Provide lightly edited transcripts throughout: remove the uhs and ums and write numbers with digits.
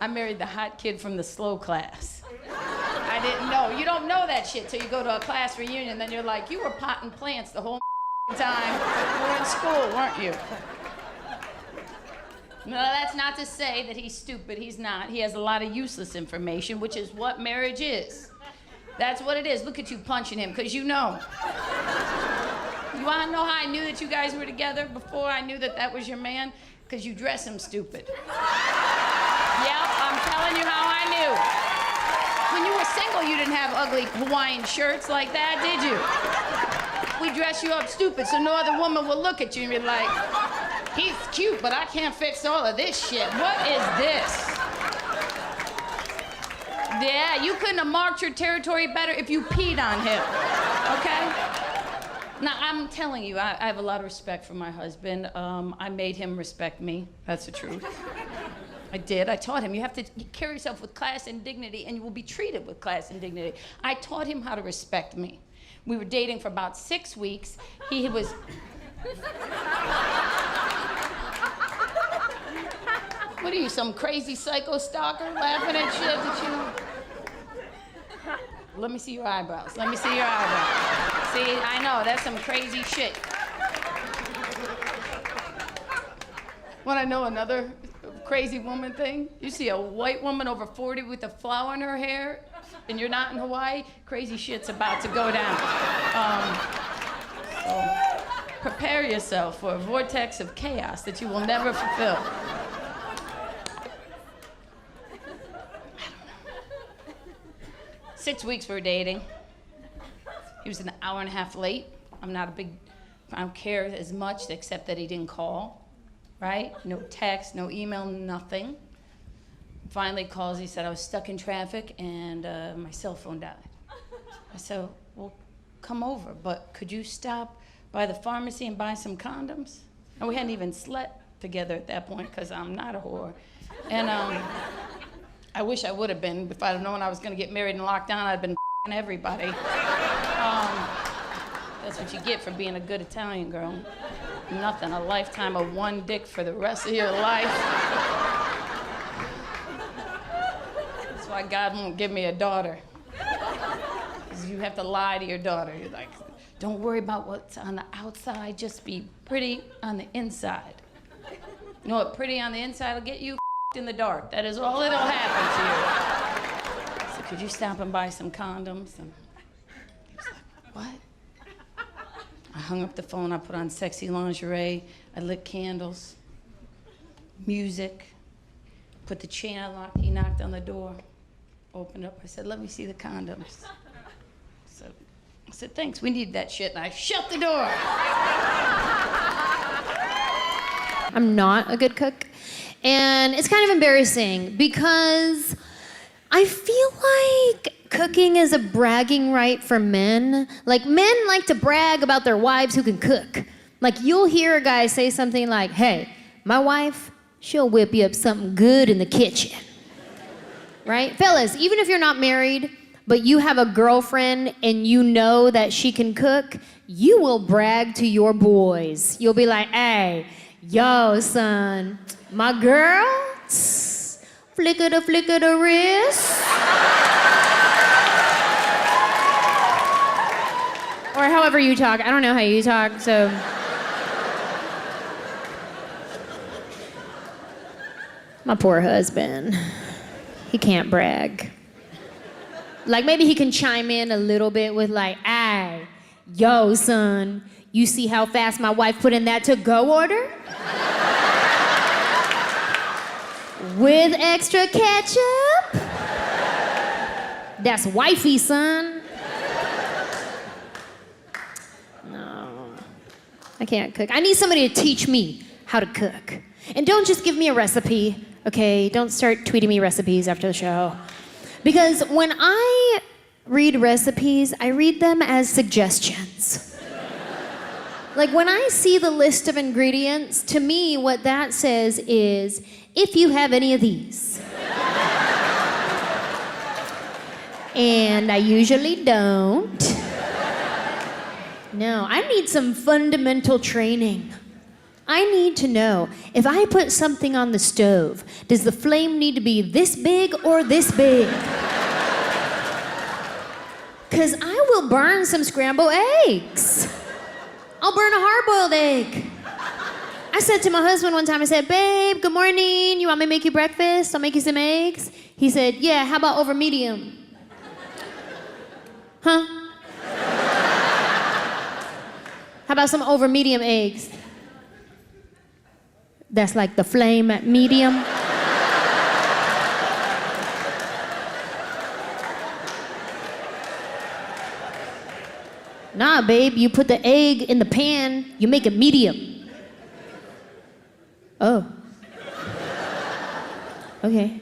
I married the hot kid from the slow class. I didn't know. You don't know that shit till you go to a class reunion, then you're like, you were potting plants the whole time you were in school, weren't you? No, that's not to say that he's stupid. He's not. He has a lot of useless information, which is what marriage is. That's what it is. Look at you punching him, because you know. You want to know how I knew that you guys were together before I knew that that was your man? Because you dress him stupid. Yep, I'm telling you how I knew. When you were single, you didn't have ugly Hawaiian shirts like that, did you? We dress you up stupid so no other woman will look at you and be like, he's cute, but I can't fix all of this shit. What is this? Yeah, you couldn't have marked your territory better if you peed on him, okay? Now, I'm telling you, I have a lot of respect for my husband. I made him respect me. That's the truth. I did. I taught him you have to carry yourself with class and dignity, and you will be treated with class and dignity. I taught him how to respect me. We were dating for about 6 weeks. He was... What are you, some crazy psycho stalker laughing at shit that you... Let me see your eyebrows. Let me see your eyebrows. See, I know, that's some crazy shit. Want to know another crazy woman thing? You see a white woman over 40 with a flower in her hair, and you're not in Hawaii, crazy shit's about to go down. So prepare yourself for a vortex of chaos that you will never fulfill. 6 weeks we were dating. He was an hour and a half late. I don't care as much except that he didn't call, right? No text, no email, nothing. Finally calls, he said I was stuck in traffic and my cell phone died. I said, well, come over, but could you stop by the pharmacy and buy some condoms? And we hadn't even slept together at that point because I'm not a whore. And I wish I would have been. If I'd have known I was going to get married and locked down, I'd have been f***ing everybody. That's what you get for being a good Italian girl. Nothing, a lifetime of one dick for the rest of your life. That's why God won't give me a daughter. Because you have to lie to your daughter. You're like, don't worry about what's on the outside, just be pretty on the inside. You know what pretty on the inside will get you? In the dark. That is all it'll happen to you. So could you stop and buy some condoms? And he was like, what? I hung up the phone, I put on sexy lingerie, I lit candles, music, put the chain unlocked, he knocked on the door, opened up, I said, let me see the condoms. So I said, thanks, we need that shit, and I shut the door. I'm not a good cook. And it's kind of embarrassing because I feel like cooking is a bragging right for men. Like, men like to brag about their wives who can cook. Like, you'll hear a guy say something like, hey, my wife, she'll whip you up something good in the kitchen. Right? Fellas, even if you're not married, but you have a girlfriend and you know that she can cook, you will brag to your boys. You'll be like, hey, yo, son, my girl, flicker the wrist. Or however you talk. I don't know how you talk, so. My poor husband. He can't brag. Like, maybe he can chime in a little bit with like, ay, yo, son, you see how fast my wife put in that to-go order? With extra ketchup? That's wifey, son. No, I can't cook. I need somebody to teach me how to cook. And don't just give me a recipe, okay? Don't start tweeting me recipes after the show. Because when I read recipes, I read them as suggestions. Like, when I see the list of ingredients, to me, what that says is, if you have any of these. And I usually don't. No, I need some fundamental training. I need to know, if I put something on the stove, does the flame need to be this big or this big? Because I will burn some scrambled eggs. I'll burn a hard-boiled egg. I said to my husband one time, I said, babe, good morning. You want me to make you breakfast? I'll make you some eggs. He said, yeah, how about over medium? Huh? How about some over medium eggs? That's like the flame at medium. Nah, babe, you put the egg in the pan, you make it medium. Oh. Okay.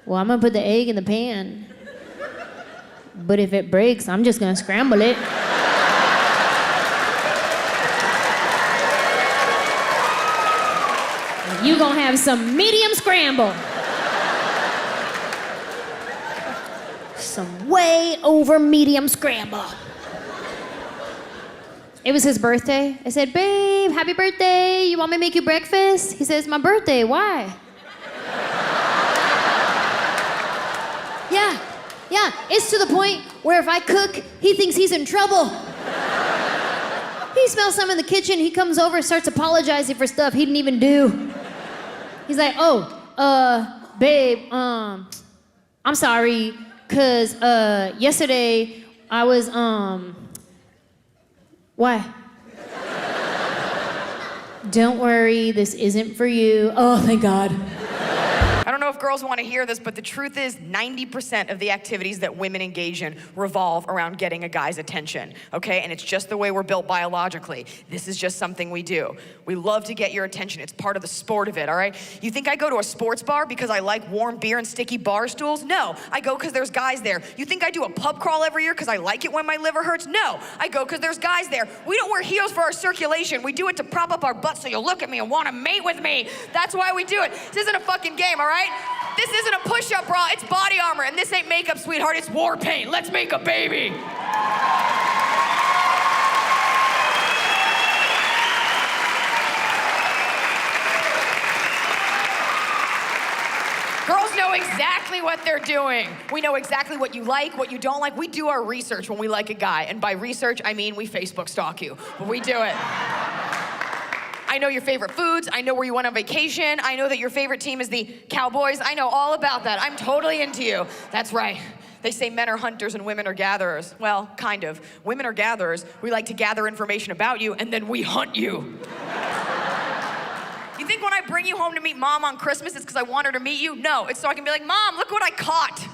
Well, I'm gonna put the egg in the pan. But if it breaks, I'm just gonna scramble it. You gonna have some medium scramble. Some way over medium scramble. It was his birthday. I said, babe, happy birthday. You want me to make you breakfast? He says, my birthday, why? Yeah, it's to the point where if I cook, he thinks he's in trouble. He smells something in the kitchen, he comes over, starts apologizing for stuff he didn't even do. He's like, babe, I'm sorry, cause yesterday I was, why? Don't worry, this isn't for you. Oh, thank God. I don't know if girls want to hear this, but the truth is 90% of the activities that women engage in revolve around getting a guy's attention, okay? And it's just the way we're built biologically. This is just something we do. We love to get your attention. It's part of the sport of it, all right? You think I go to a sports bar because I like warm beer and sticky bar stools? No, I go because there's guys there. You think I do a pub crawl every year because I like it when my liver hurts? No, I go because there's guys there. We don't wear heels for our circulation. We do it to prop up our butts so you'll look at me and want to mate with me. That's why we do it. This isn't a fucking game, all right? This isn't a push-up bra, it's body armor, and this ain't makeup, sweetheart, it's war paint. Let's make a baby. Girls know exactly what they're doing. We know exactly what you like, what you don't like. We do our research when we like a guy, and by research, I mean we Facebook stalk you, but we do it. I know your favorite foods. I know where you went on vacation. I know that your favorite team is the Cowboys. I know all about that. I'm totally into you. That's right. They say men are hunters and women are gatherers. Well, kind of. Women are gatherers. We like to gather information about you, and then we hunt you. You think when I bring you home to meet Mom on Christmas, it's because I want her to meet you? No, it's so I can be like, Mom, look what I caught.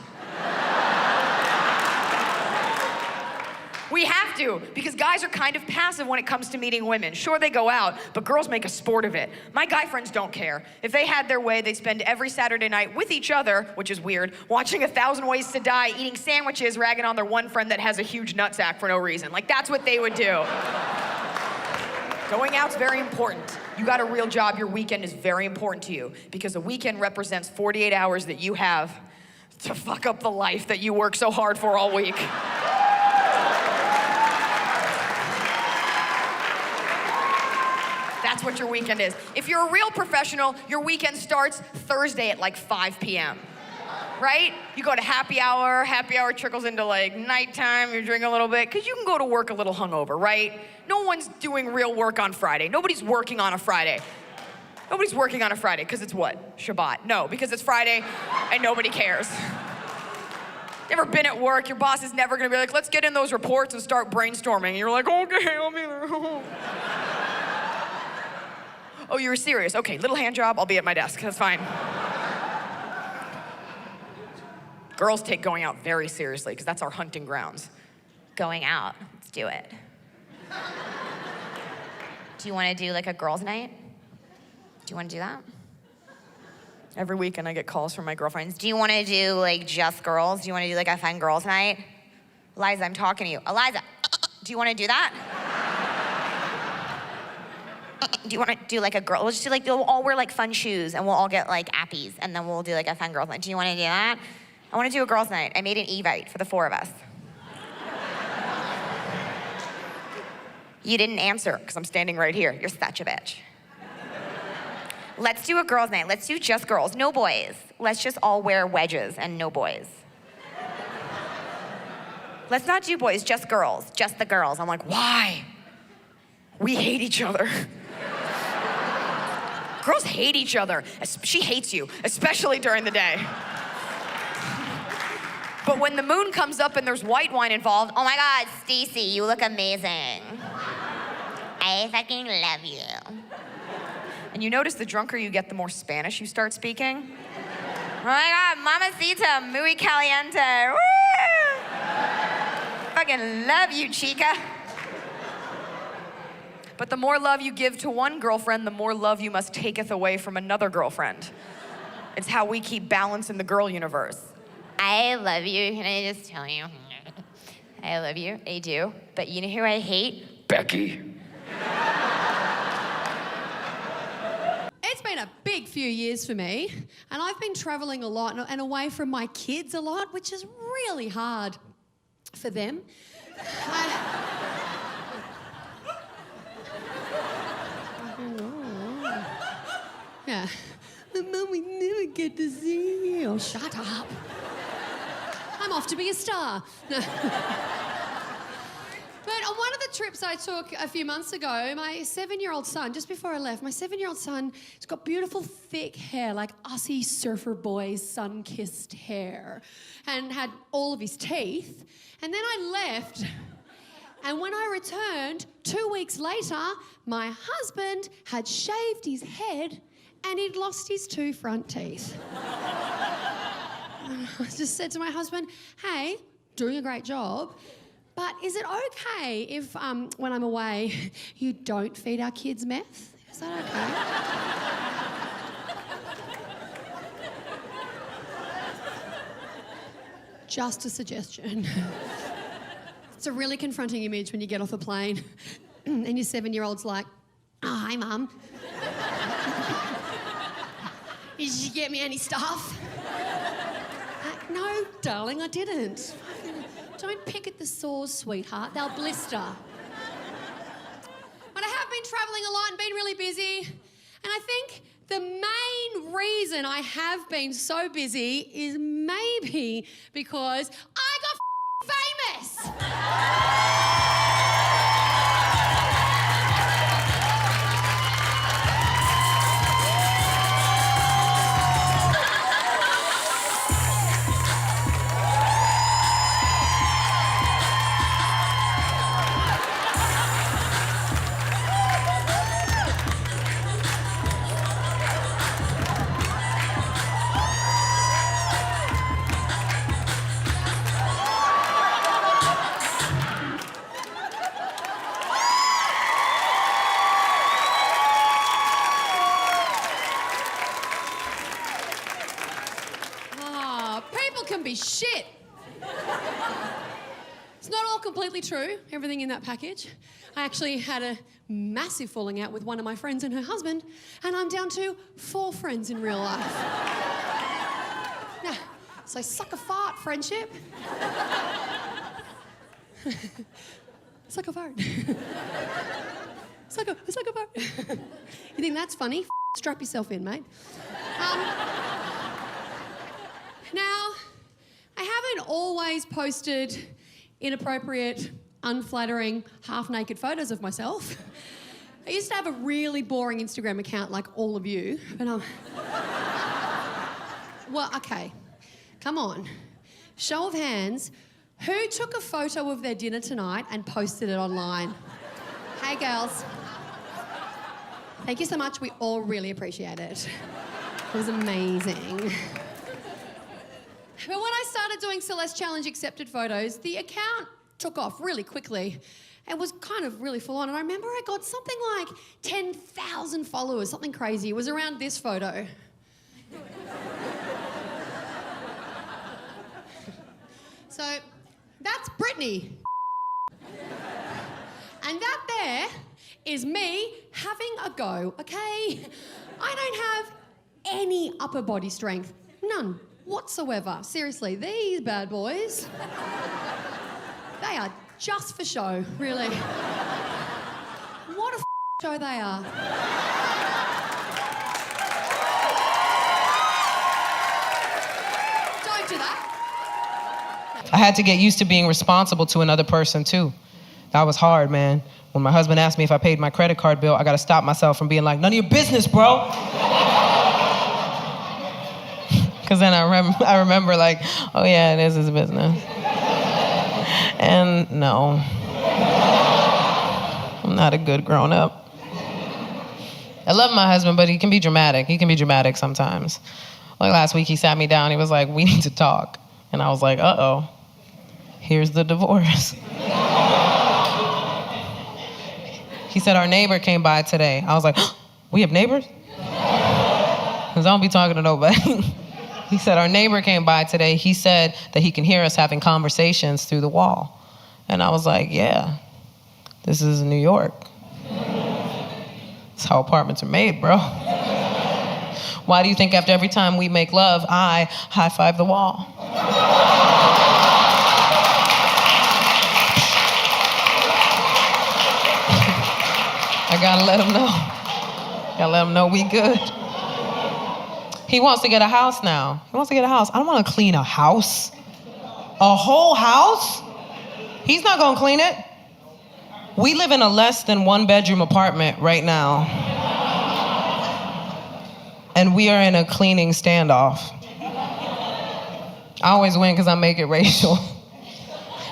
We have to, because guys are kind of passive when it comes to meeting women. Sure, they go out, but girls make a sport of it. My guy friends don't care. If they had their way, they'd spend every Saturday night with each other, which is weird, watching 1,000 Ways to Die, eating sandwiches, ragging on their one friend that has a huge nutsack for no reason. Like, that's what they would do. Going out's very important. You got a real job, your weekend is very important to you, because a weekend represents 48 hours that you have to fuck up the life that you work so hard for all week. That's what your weekend is. If you're a real professional, your weekend starts Thursday at like 5 p.m., right? You go to happy hour trickles into like nighttime, you drink a little bit, because you can go to work a little hungover, right? No one's doing real work on Friday. Nobody's working on a Friday. Nobody's working on a Friday, because it's what? Shabbat. No, because it's Friday and nobody cares. You ever been at work, your boss is never gonna be like, let's get in those reports and start brainstorming. And you're like, okay, I'll be there. Oh, you were serious? Okay, little hand job, I'll be at my desk, that's fine. Girls take going out very seriously, because that's our hunting grounds. Going out, let's do it. Do you want to do like a girls' night? Do you want to do that? Every weekend I get calls from my girlfriends. Do you want to do like just girls? Do you want to do like a fun girls' night? Eliza, I'm talking to you. Eliza, do you want to do that? Do you want to do like a girl? We'll just do like, we'll all wear like fun shoes and we'll all get like appies and then we'll do like a fun girls' night. Do you want to do that? I want to do a girls' night. I made an Evite for the 4 of us. You didn't answer, because I'm standing right here. You're such a bitch. Let's do a girls' night. Let's do just girls, no boys. Let's just all wear wedges and no boys. Let's not do boys, just girls, just the girls. I'm like, why? We hate each other. Girls hate each other. She hates you, especially during the day. But when the moon comes up and there's white wine involved, Oh my God, Stacy, you look amazing. I fucking love you. and you notice the drunker you get, the more Spanish you start speaking. oh my God, mamacita, muy caliente. Woo! Fucking love you, chica. But the more love you give to one girlfriend, the more love you must taketh away from another girlfriend. It's how we keep balance in the girl universe. I love you, can I just tell you? I love you, I do. But you know who I hate? Becky. It's been a big few years for me, and I've been traveling a lot and away from my kids a lot, which is really hard for them. Yeah. Mum, we never get to see you. Oh, shut up. I'm off to be a star. No. But on one of the trips I took a few months ago, my 7-year-old son, just before I left, my 7-year-old son, he's got beautiful thick hair, like Aussie surfer boys, sun-kissed hair, and had all of his teeth. And then I left, and when I returned, 2 weeks later, my husband had shaved his head and he'd lost his 2 front teeth. I just said to my husband, hey, doing a great job, but is it okay if, when I'm away, you don't feed our kids meth? Is that okay? Just a suggestion. It's a really confronting image when you get off a plane and your 7-year-old's like, oh, hi, Mum. Did you get me any stuff? No, darling, I didn't. Don't pick at the sores, sweetheart. They'll blister. But I have been travelling a lot and been really busy. And I think the main reason I have been so busy is maybe because I got famous. Shit. It's not all completely true, everything in that package. I actually had a massive falling out with one of my friends and her husband, and I'm down to 4 friends in real life. Yeah, so suck a fart, friendship. Suck a fart. Suck a fart. You think that's funny? Strap yourself in, mate. Now, I haven't always posted inappropriate, unflattering, half-naked photos of myself. I used to have a really boring Instagram account like all of you, but well, okay, come on. Show of hands, who took a photo of their dinner tonight and posted it online? Hey, girls. Thank you so much, we all really appreciate it. It was amazing. But when I started doing Celeste Challenge accepted photos, the account took off really quickly. It was kind of really full on. And I remember I got something like 10,000 followers, something crazy. It was around this photo. So that's Brittany. And that there is me having a go, okay? I don't have any upper body strength, none. Whatsoever. Seriously, these bad boys, they are just for show, really. show they are. Don't do that. I had to get used to being responsible to another person too. That was hard, man. When my husband asked me if I paid my credit card bill, I gotta stop myself from being like, none of your business, bro. Cause then I remember like, oh yeah, it is his business. And no, I'm not a good grown up. I love my husband, but he can be dramatic. He can be dramatic sometimes. Like last week, he sat me down, he was like, we need to talk. And I was like, uh-oh, here's the divorce. He said, our neighbor came by today. I was like, we have neighbors? Because I don't be talking to nobody. He said, our neighbor came by today. He said that he can hear us having conversations through the wall. And I was like, yeah, this is New York. That's how apartments are made, bro. Why do you think after every time we make love, I high-five the wall? I gotta let him know. Gotta let him know we good. He wants to get a house now. He wants to get a house. I don't want to clean a house. A whole house? He's not gonna clean it. We live in a less than 1-bedroom apartment right now. And we are in a cleaning standoff. I always win because I make it racial.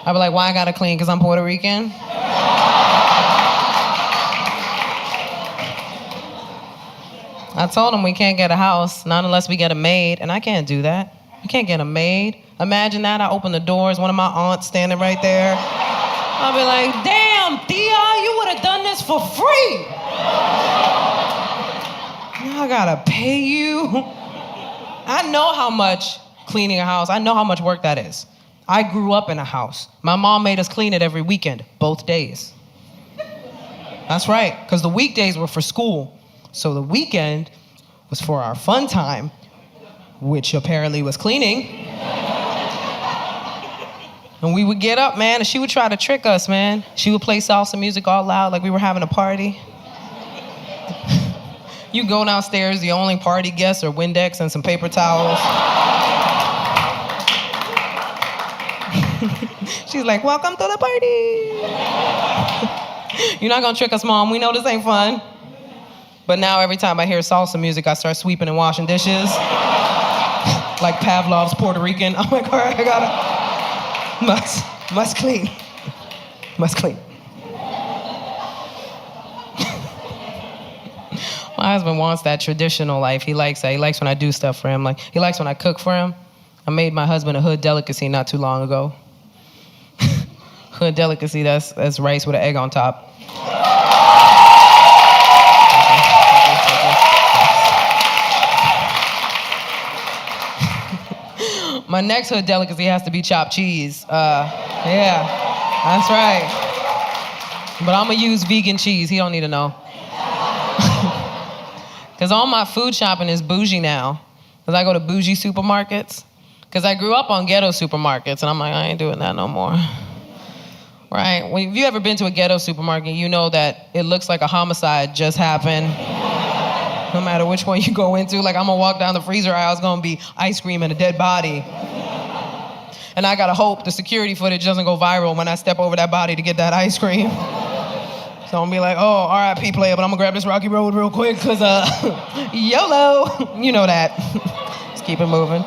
I be like, why I gotta clean? Because I'm Puerto Rican? I told him we can't get a house, not unless we get a maid, and I can't do that. I can't get a maid. Imagine that, I open the doors, one of my aunts standing right there. I'll be like, damn, Thea, you would have done this for free. Now I gotta pay you. I know how much cleaning a house, I know how much work that is. I grew up in a house. My mom made us clean it every weekend, both days. That's right, because the weekdays were for school. So the weekend was for our fun time, which apparently was cleaning. And we would get up, man, and she would try to trick us, man. She would play salsa music all loud like we were having a party. You go downstairs, the only party guests are Windex and some paper towels. She's like, welcome to the party. You're not gonna trick us, Mom. We know this ain't fun. But now every time I hear salsa music, I start sweeping and washing dishes. Like Pavlov's Puerto Rican. I'm like, all right, I gotta, must clean. Must clean. My husband wants that traditional life. He likes that. He likes when I do stuff for him. Like, he likes when I cook for him. I made my husband a hood delicacy not too long ago. Hood delicacy, that's rice with an egg on top. My next hood delicacy has to be chopped cheese. Yeah, that's right. But I'm gonna use vegan cheese. He don't need to know. Because all my food shopping is bougie now. Because I go to bougie supermarkets. Because I grew up on ghetto supermarkets, and I'm like, I ain't doing that no more. Right? Well, if you ever been to a ghetto supermarket, you know that it looks like a homicide just happened. No matter which one you go into, like I'm gonna walk down the freezer aisle, it's gonna be ice cream and a dead body. And I gotta hope the security footage doesn't go viral when I step over that body to get that ice cream. So I'm gonna be like, oh, RIP player, but I'm gonna grab this rocky road real quick, cause YOLO, you know that. Let's keep it moving.